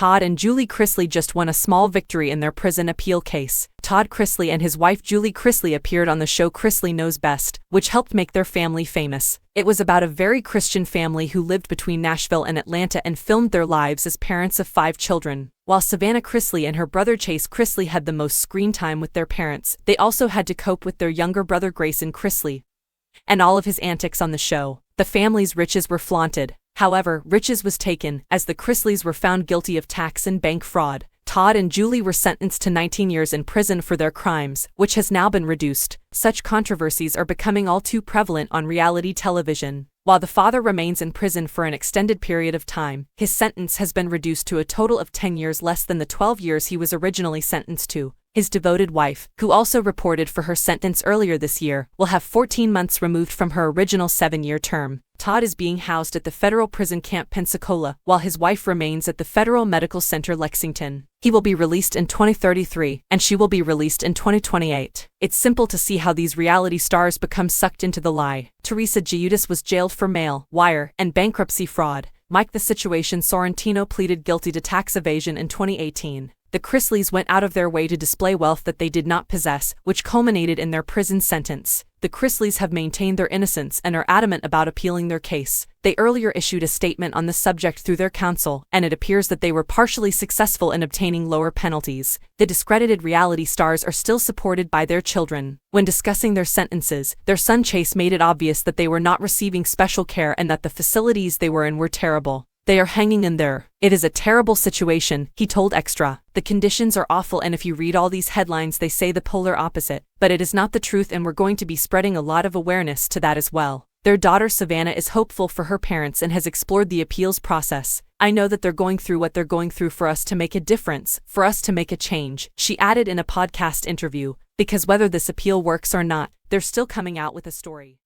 Todd and Julie Chrisley just won a small victory in their prison appeal case. Todd Chrisley and his wife Julie Chrisley appeared on the show Chrisley Knows Best, which helped make their family famous. It was about a very Christian family who lived between Nashville and Atlanta and filmed their lives as parents of 5 children. While Savannah Chrisley and her brother Chase Chrisley had the most screen time with their parents, they also had to cope with their younger brother Grayson Chrisley and all of his antics on the show. The family's riches were flaunted. However, riches was taken, as the Chrisleys were found guilty of tax and bank fraud. Todd and Julie were sentenced to 19 years in prison for their crimes, which has now been reduced. Such controversies are becoming all too prevalent on reality television. While the father remains in prison for an extended period of time, his sentence has been reduced to a total of 10 years less than the 12 years he was originally sentenced to. His devoted wife, who also reported for her sentence earlier this year, will have 14 months removed from her original 7-year term. Todd is being housed at the federal prison camp Pensacola, while his wife remains at the Federal Medical Center Lexington. He will be released in 2033, and she will be released in 2028. It's simple to see how these reality stars become sucked into the lie. Teresa Giudice was jailed for mail, wire, and bankruptcy fraud. Mike the Situation Sorrentino pleaded guilty to tax evasion in 2018. The Chrisleys went out of their way to display wealth that they did not possess, which culminated in their prison sentence. The Chrisleys have maintained their innocence and are adamant about appealing their case. They earlier issued a statement on the subject through their counsel, and it appears that they were partially successful in obtaining lower penalties. The discredited reality stars are still supported by their children. When discussing their sentences, their son Chase made it obvious that they were not receiving special care and that the facilities they were in were terrible. They are hanging in there. It is a terrible situation, he told Extra. The conditions are awful, and if you read all these headlines they say the polar opposite. But it is not the truth, and we're going to be spreading a lot of awareness to that as well. Their daughter Savannah is hopeful for her parents and has explored the appeals process. I know that they're going through what they're going through for us to make a difference, for us to make a change, she added in a podcast interview, because whether this appeal works or not, they're still coming out with a story.